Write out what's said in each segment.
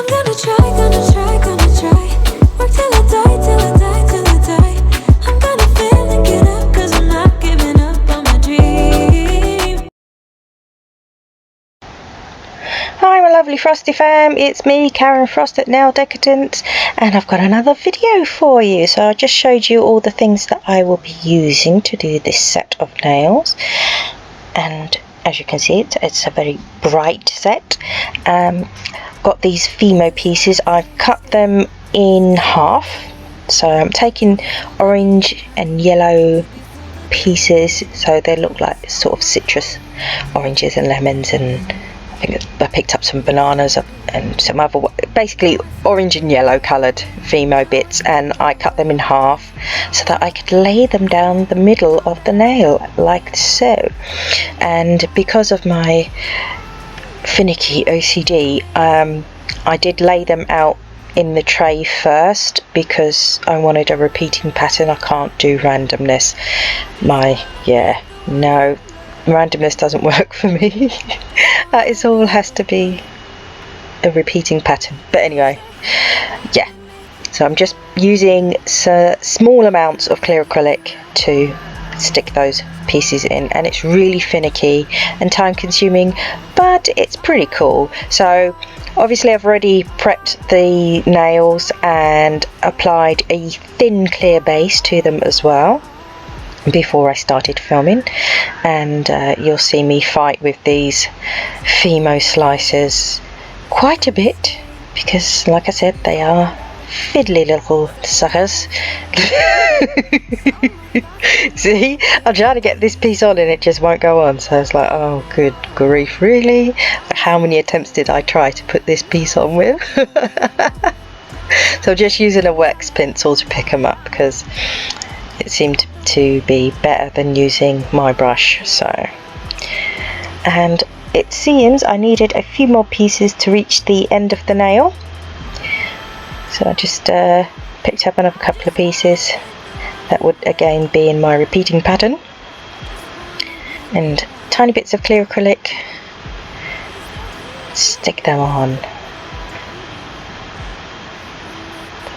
I'm gonna try, gonna try, gonna try. Work till I die, till I die, till I die. I'm gonna fail and get up, cause I'm not giving up on my dream. Hi my lovely Frosty fam, it's me Karen Frost at Nail Decadence, and I've got another video for you. So I just showed you all the things that I will be using to do this set of nails, and as you can see it's a very bright set. Got these Fimo pieces. I've cut them in half, so I'm taking orange and yellow pieces so they look like sort of citrus oranges and lemons, and I picked up some bananas and some other, basically orange and yellow coloured Fimo bits, and I cut them in half so that I could lay them down the middle of the nail like so. And because of my finicky OCD, I did lay them out in the tray first because I wanted a repeating pattern. I can't do randomness. No, randomness doesn't work for me. It all has to be a repeating pattern. But anyway, yeah, so I'm just using small amounts of clear acrylic to stick those pieces in, and it's really finicky and time consuming, but it's pretty cool. So obviously I've already prepped the nails and applied a thin clear base to them as well before I started filming, and you'll see me fight with these Fimo slicers quite a bit because, like I said, they are fiddly little suckers. See, I'm trying to get this piece on and it just won't go on, so it's like, oh good grief, really? How many attempts did I try to put this piece on with? So I'm just using a wax pencil to pick them up because it seemed to be better than using my brush. So, and it seems I needed a few more pieces to reach the end of the nail, so I just picked up another couple of pieces that would again be in my repeating pattern, and tiny bits of clear acrylic, stick them on.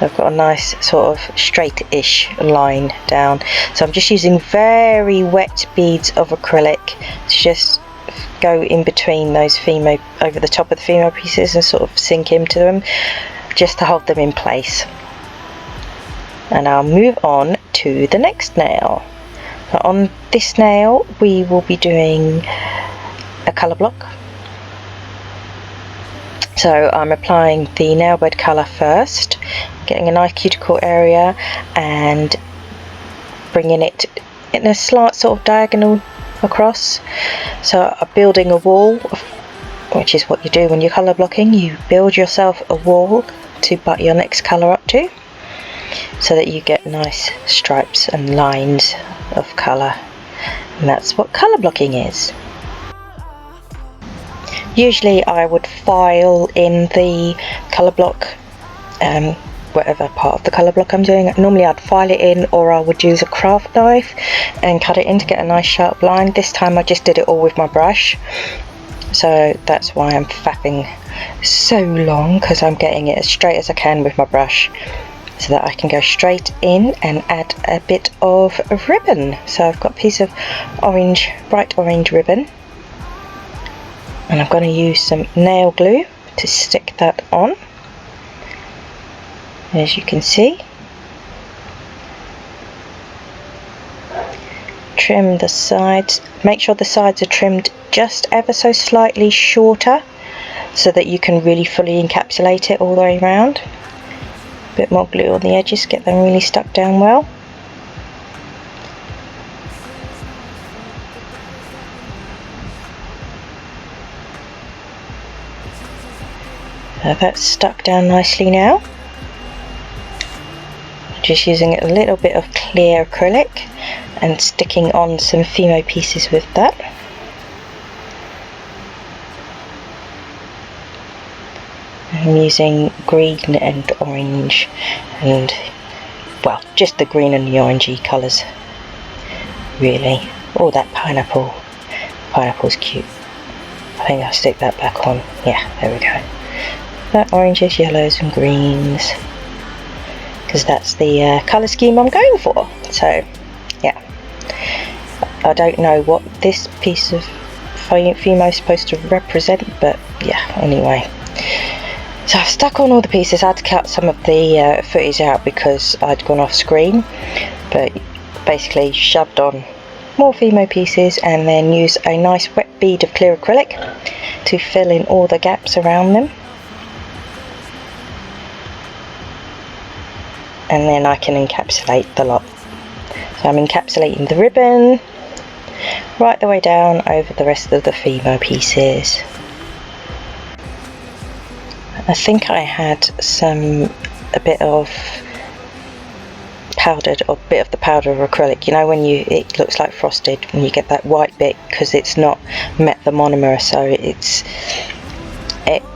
I've got a nice sort of straight-ish line down, so I'm just using very wet beads of acrylic to just go in between those Fimo, over the top of the Fimo pieces, and sort of sink into them just to hold them in place. And I'll move on to the next nail. So on this nail we will be doing a colour block. So I'm applying the nail bed colour first, getting a nice cuticle area and bringing it in a slight sort of diagonal across. So I'm building a wall, which is what you do when you're colour blocking. You build yourself a wall to butt your next colour up to, so that you get nice stripes and lines of colour, and that's what colour blocking is. Usually I would file in the colour block, whatever part of the colour block I'm doing. Normally I'd file it in, or I would use a craft knife and cut it in to get a nice sharp line. This time I just did it all with my brush, so that's why I'm faffing so long, because I'm getting it as straight as I can with my brush, so that I can go straight in and add a bit of ribbon. So I've got a piece of orange, bright orange ribbon, and I'm going to use some nail glue to stick that on. As you can see, trim the sides, make sure the sides are trimmed just ever so slightly shorter so that you can really fully encapsulate it all the way around. A bit more glue on the edges, get them really stuck down well. That's stuck down nicely now. Just using a little bit of clear acrylic and sticking on some Fimo pieces with that. I'm using green and orange, and well, just the green and the orangey colours really. Oh, that pineapple's cute. I think I'll stick that back on. Yeah, there we go. for oranges, yellows and greens, because that's the colour scheme I'm going for. So yeah, I don't know what this piece of Fimo is supposed to represent, but yeah, anyway. So I've stuck on all the pieces. I had to cut some of the footage out because I'd gone off screen, but basically shoved on more Fimo pieces and then use a nice wet bead of clear acrylic to fill in all the gaps around them. And then I can encapsulate the lot. So I'm encapsulating the ribbon right the way down over the rest of the Fimo pieces. I think I had a bit of powdered, or a bit of the powder of acrylic, you know, when it looks like frosted when you get that white bit, because it's not met the monomer, so it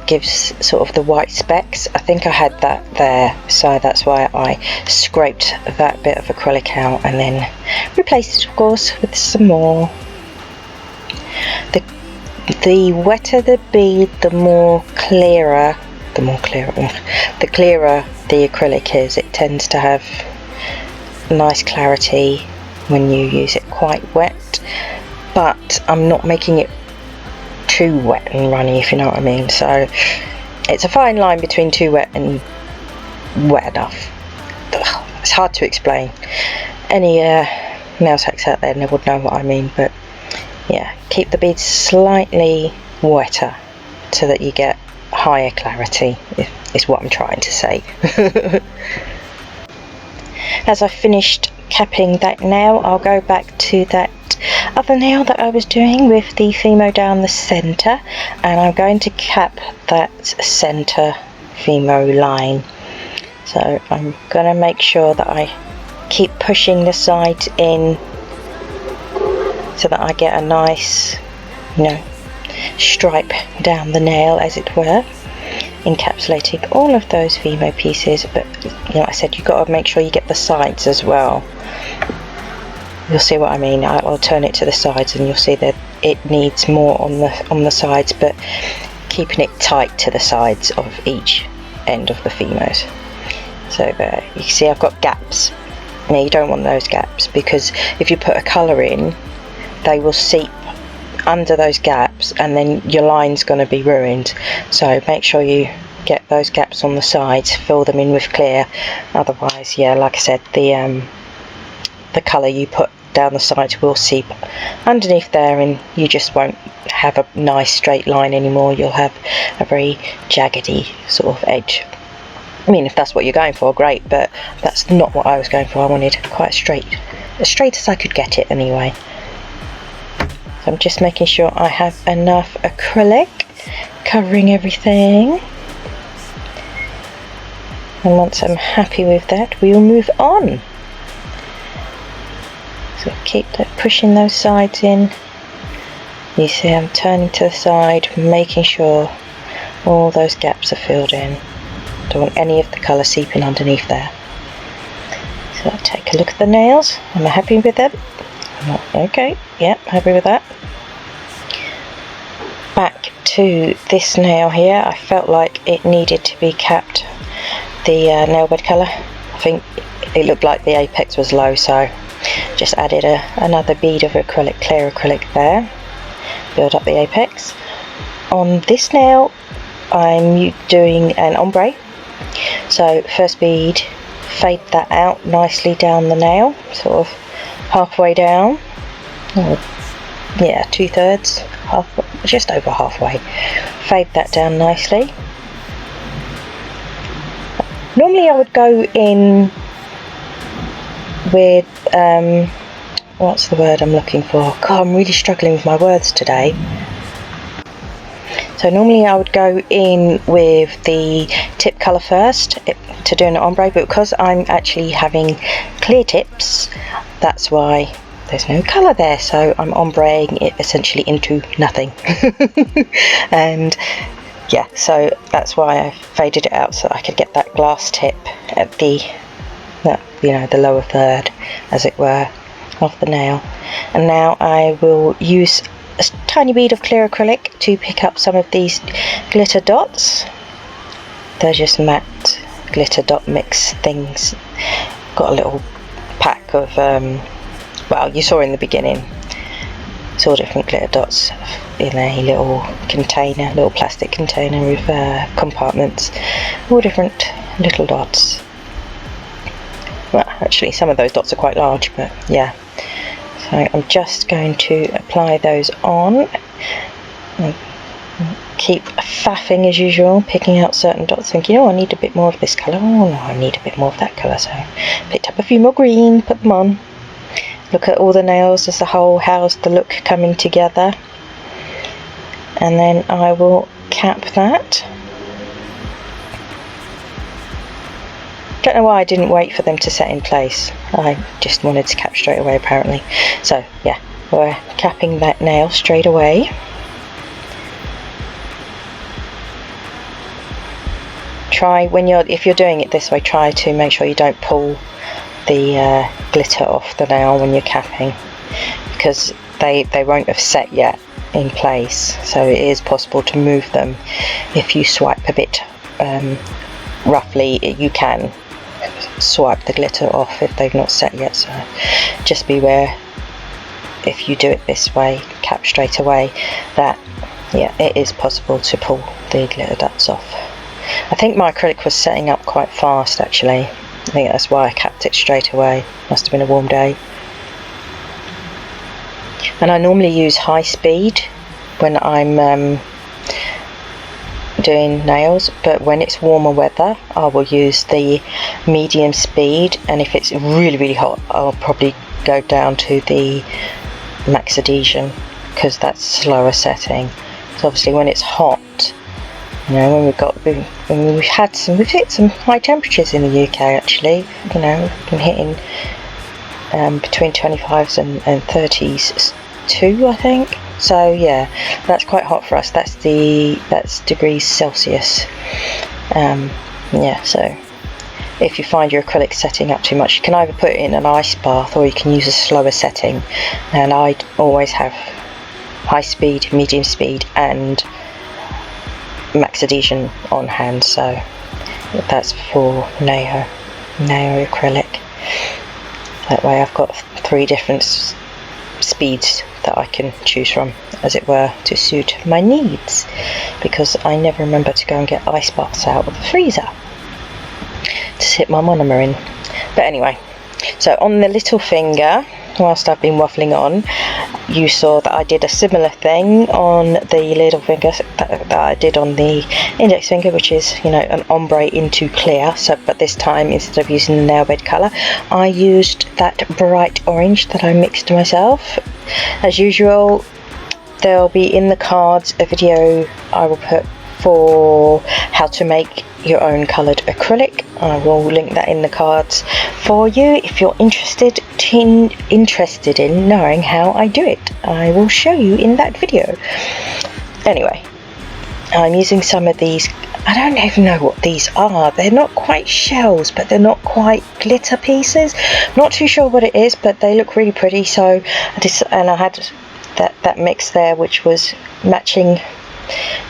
gives sort of the white specks. I think I had that there, so that's why I scraped that bit of acrylic out and then replaced it, of course, with some more. The wetter the bead, the clearer the acrylic is. It tends to have nice clarity when you use it quite wet, but I'm not making it too wet and runny, if you know what I mean. So it's a fine line between too wet and wet enough. Ugh, it's hard to explain. Any nail techs out there would know what I mean, but yeah, keep the beads slightly wetter so that you get higher clarity, is what I'm trying to say. As I finished capping that nail, I'll go back to that other nail that I was doing with the Fimo down the centre, and I'm going to cap that centre Fimo line. So I'm going to make sure that I keep pushing the sides in so that I get a nice, you know, stripe down the nail, as it were, encapsulating all of those Fimo pieces. But you know, like I said, you've got to make sure you get the sides as well. You'll see what I mean. I'll turn it to the sides and you'll see that it needs more on the sides, but keeping it tight to the sides of each end of the Fimos. So you can see I've got gaps. Now you don't want those gaps, because if you put a colour in, they will seep under those gaps and then your line's going to be ruined. So make sure you get those gaps on the sides, fill them in with clear. Otherwise, yeah, like I said, the colour you put down the sides will seep underneath there and you just won't have a nice straight line anymore. You'll have a very jaggedy sort of edge. I mean, if that's what you're going for, great, but that's not what I was going for. I wanted quite straight, as straight as I could get it anyway. So I'm just making sure I have enough acrylic covering everything, and once I'm happy with that, we'll move on. So keep pushing those sides in. You see I'm turning to the side, making sure all those gaps are filled in. Don't want any of the colour seeping underneath there. So I'll take a look at the nails. Am I happy with them? Okay, yeah, happy with that. Back to this nail here, I felt like it needed to be capped, the nail bed colour. I think it looked like the apex was low, so just added another bead of acrylic, clear acrylic there, build up the apex. On this nail I'm doing an ombre, so first bead, fade that out nicely down the nail, sort of halfway down, or yeah, 2/3, half, just over halfway. Fade that down nicely. Normally I would go in with what's the word I'm looking for? God, I'm really struggling with my words today. So normally I would go in with the tip colour first to do an ombre, but because I'm actually having clear tips, that's why there's no colour there, so I'm ombreing it essentially into nothing. And yeah, so that's why I faded it out, so I could get that glass tip at the, you know, the lower third, as it were, of the nail. And now I will use a tiny bead of clear acrylic to pick up some of these glitter dots. They're just matte glitter dot mix things. Got a little pack of, well, you saw in the beginning, it's all different glitter dots in a little container, little plastic container with compartments, all different little dots. Well, actually some of those dots are quite large, but yeah. So I'm just going to apply those on. Keep faffing as usual, picking out certain dots, thinking, oh, I need a bit more of this colour, oh no, I need a bit more of that colour, so picked up a few more green, put them on. Look at all the nails as a whole, how's the look coming together, and then I will cap that. Don't know why I didn't wait for them to set in place, I just wanted to cap straight away apparently. So yeah, we're capping that nail straight away. Try, if you're doing it this way, try to make sure you don't pull the glitter off the nail when you're capping, because they won't have set yet in place, so it is possible to move them. If you swipe a bit roughly, you can swipe the glitter off if they've not set yet, so just beware if you do it this way, cap straight away, that yeah, it is possible to pull the glitter dots off. I think my acrylic was setting up quite fast actually. I think that's why I capped it straight away. Must have been a warm day. And I normally use high speed when I'm doing nails, but when it's warmer weather I will use the medium speed, and if it's really hot I'll probably go down to the max adhesion, because that's slower setting. So obviously when it's hot, you know, when we've hit some high temperatures in the UK actually, you know, we've been hitting between 25s and 30s too, I think. So yeah, that's quite hot for us. That's degrees Celsius. Yeah, so if you find your acrylic setting up too much, you can either put it in an ice bath or you can use a slower setting, and I always have high speed, medium speed and max adhesion on hand, so that's for nail acrylic. That way I've got 3 different speeds that I can choose from, as it were, to suit my needs, because I never remember to go and get ice baths out of the freezer to sit my monomer in. But anyway, so on the little finger, whilst I've been waffling on, you saw that I did a similar thing on the little finger that I did on the index finger, which is, you know, an ombre into clear. So, but this time, instead of using the nail bed colour, I used that bright orange that I mixed myself. As usual, there'll be in the cards a video I will put for how to make your own coloured acrylic. I will link that in the cards for you if you're interested in knowing how I do it. I will show you in that video. Anyway, I'm using some of these, I don't even know what these are. They're not quite shells, but they're not quite glitter pieces. Not too sure what it is, but they look really pretty. So I had that mix there, which was matching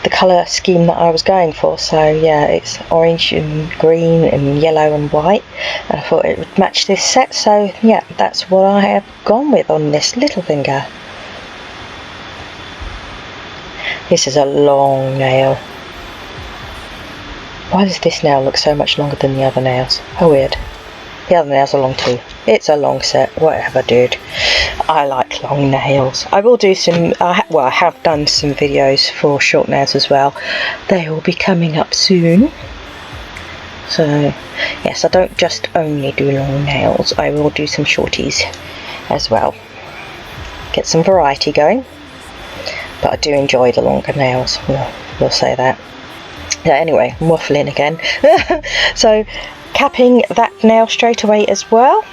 the colour scheme that I was going for. So yeah, it's orange and green and yellow and white, and I thought it would match this set, so yeah, that's what I have gone with on this little finger. This is a long nail. Why does this nail look so much longer than the other nails? How weird. The other nails are long too. It's a long set, whatever dude. I like long nails. I will do some, well, I have done some videos for short nails as well. They will be coming up soon. So yes, I don't just only do long nails, I will do some shorties as well. Get some variety going. But I do enjoy the longer nails, we'll say that. Yeah, anyway, I'm waffling again. So capping that nail straight away as well.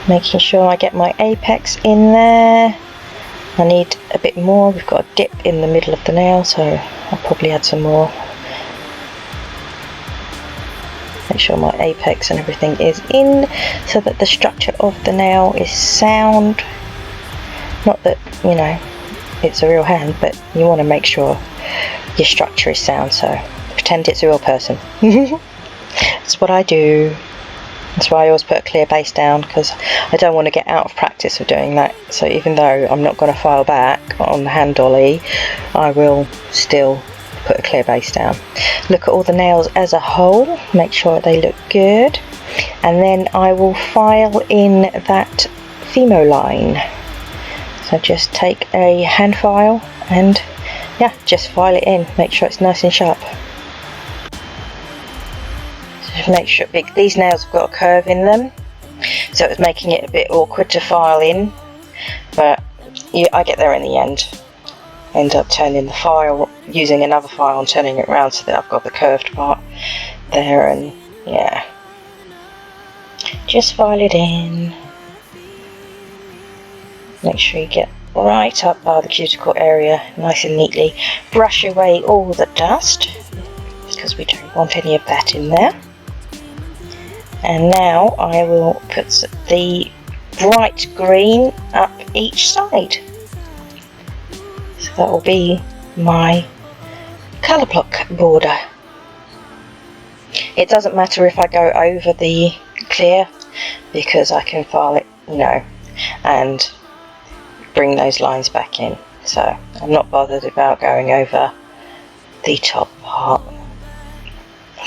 Making sure I get my apex in there. I need a bit more. We've got a dip in the middle of the nail, so I'll probably add some more. Make sure my apex and everything is in, so that the structure of the nail is sound. Not that, you know, it's a real hand, but you want to make sure your structure is sound, so pretend it's a real person. That's what I do. That's why I always put a clear base down, because I don't want to get out of practice of doing that. So even though I'm not going to file back on the hand dolly, I will still put a clear base down. Look at all the nails as a whole, make sure they look good, and then I will file in that Fimo line. So just take a hand file and yeah, just file it in, make sure it's nice and sharp. Just make sure these nails have got a curve in them, so it's making it a bit awkward to file in, but yeah, I get there in the end. End up turning the file, using another file and turning it around so that I've got the curved part there, and yeah, just file it in. Make sure you get right up by the cuticle area nice and neatly. Brush away all the dust, because we don't want any of that in there. And now I will put the bright green up each side. So that will be my colour block border. It doesn't matter if I go over the clear, because I can file it, you know, and bring those lines back in. So I'm not bothered about going over the top part.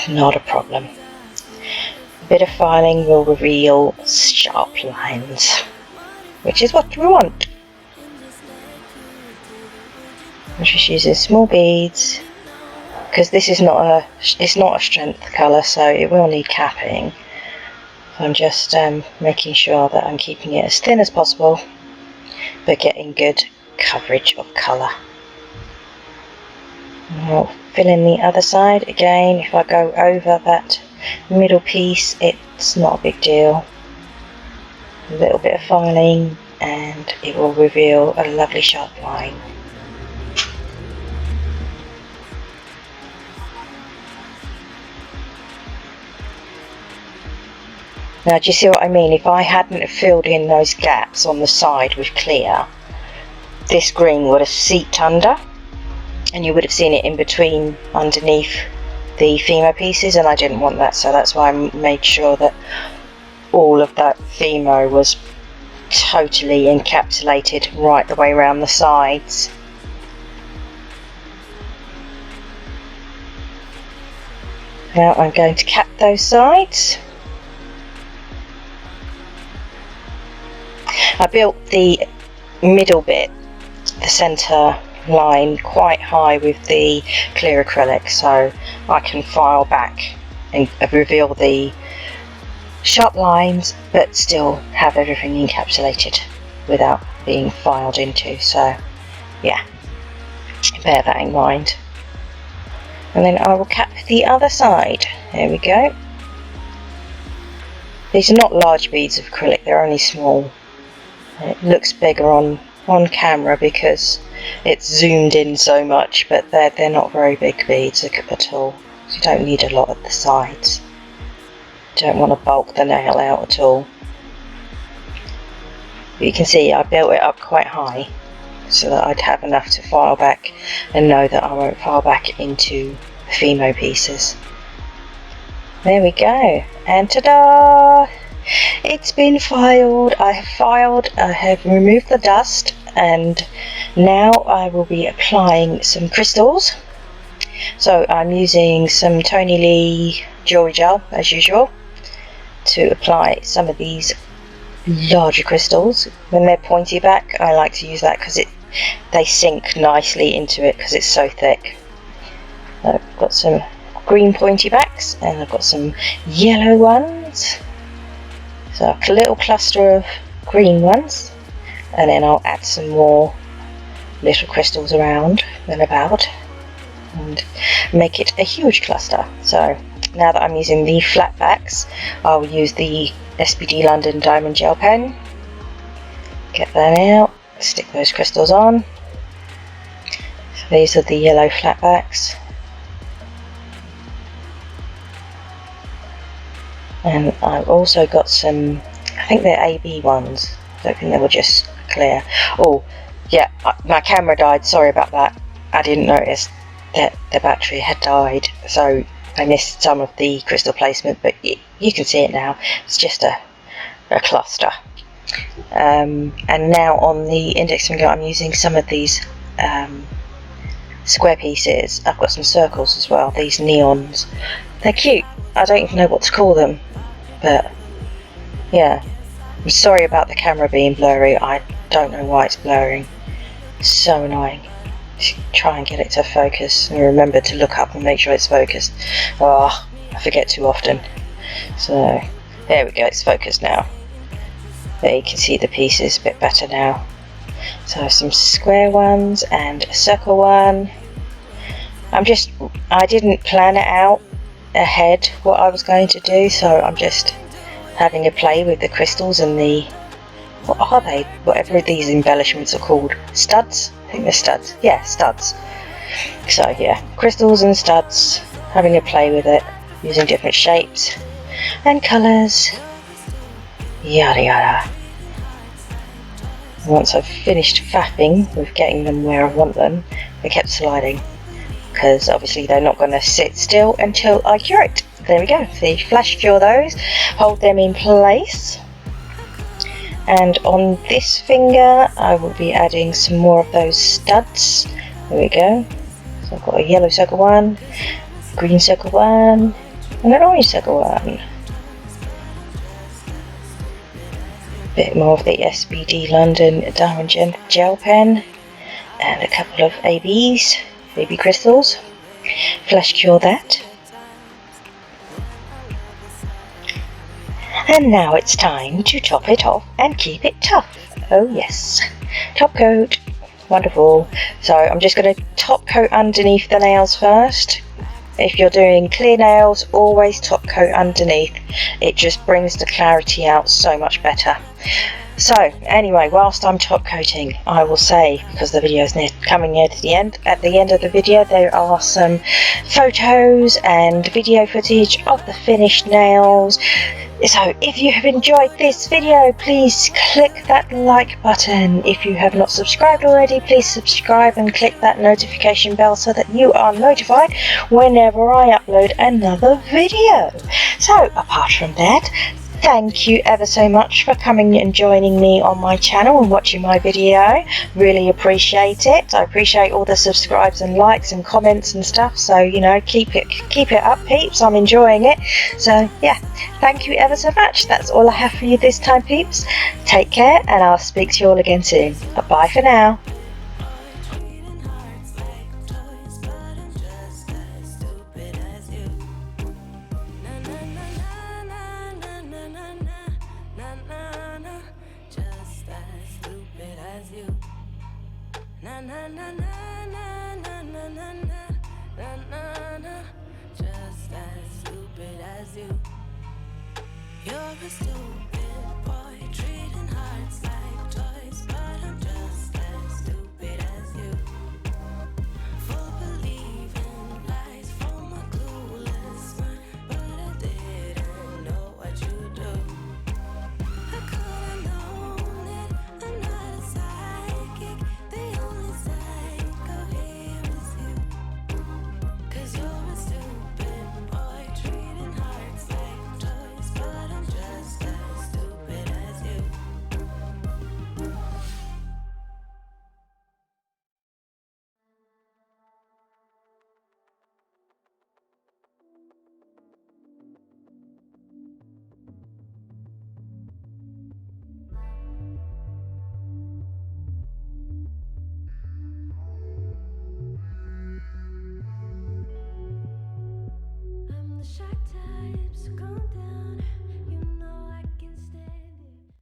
Not a problem. A bit of filing will reveal sharp lines, which is what we want. I'm just using small beads, because this is it's not a strength colour, so it will need capping. So I'm just making sure that I'm keeping it as thin as possible, but getting good coverage of colour. I'll fill in the other side again. If I go over that middle piece, it's not a big deal. A little bit of filing and it will reveal a lovely sharp line. Now, do you see what I mean? If I hadn't filled in those gaps on the side with clear, this green would have seeped under, and you would have seen it in between underneath the Fimo pieces, and I didn't want that, so that's why I made sure that all of that Fimo was totally encapsulated right the way around the sides. Now I'm going to cap those sides. I built the middle bit, the centre line, quite high with the clear acrylic, so I can file back and reveal the sharp lines but still have everything encapsulated without being filed into. So yeah, bear that in mind. And then I will cap the other side. There we go. These are not large beads of acrylic, they're only small. It looks bigger on camera because it's zoomed in so much, but they're not very big beads at all. So you don't need a lot at the sides. You don't want to bulk the nail out at all. But you can see I built it up quite high so that I'd have enough to file back and know that I won't file back into the Fimo pieces. There we go, and ta-da! It's been filed. I have removed the dust, and now I will be applying some crystals. So I'm using some Tony Lee jewelry gel as usual to apply some of these larger crystals. When they're pointy back, I like to use that because they sink nicely into it because it's so thick. I've got some green pointy backs and I've got some yellow ones. So a little cluster of green ones, and then I'll add some more little crystals around and about and make it a huge cluster. So now that I'm using the flat backs, I'll use the SPD London Diamond Gel Pen. Get that out, stick those crystals on. So these are the yellow flat backs. And I've also got some, I think they're AB ones, I don't think they were just clear. Oh yeah, my camera died, sorry about that, I didn't notice. that the battery had died, so I missed some of the crystal placement, but you can see it now. It's just a cluster. And now on the index finger I'm using some of these square pieces. I've got some circles as well, these neons. They're cute. I don't even know what to call them, but yeah. I'm sorry about the camera being blurry. I don't know why it's blurring. It's so annoying. Just try and get it to focus and remember to look up and make sure it's focused. Oh, I forget too often. So there we go, it's focused now. There you can see the pieces a bit better now. So some square ones and a circle one. I didn't plan it out ahead what I was going to do, so I'm just having a play with the crystals and the, what are they? Whatever these embellishments are called. Studs? I think they're studs. Yeah, studs. So yeah, crystals and studs, having a play with it, using different shapes and colours. Yada yada. Once I've finished faffing with getting them where I want them, I kept sliding, because obviously they're not going to sit still until I cure it. There we go, so you flash cure those, hold them in place, and on this finger I will be adding some more of those studs. There we go. So I've got a yellow circle one, green circle one, and an orange circle one. Bit more of the SBD London Diamond Gel Pen, and a couple of ABs, baby crystals. Flash cure that. And now it's time to top it off and keep it tough. Oh yes, top coat, wonderful. So I'm just going to top coat underneath the nails first. If you're doing clear nails, always top coat underneath. It just brings the clarity out so much better. So anyway, whilst I'm top coating, I will say, because the video is coming near to the end, at the end of the video there are some photos and video footage of the finished nails. So if you have enjoyed this video, please click that like button. If you have not subscribed already, please subscribe and click that notification bell so that you are notified whenever I upload another video. So apart from that, thank you ever so much for coming and joining me on my channel and watching my video. Really appreciate it. I appreciate all the subscribes and likes and comments and stuff. So, you know, keep it up, peeps. I'm enjoying it. So yeah, thank you ever so much. That's all I have for you this time, peeps. Take care, and I'll speak to you all again soon. Bye for now. Na na na na na na na na na na na, just as stupid as you. You're a stupid.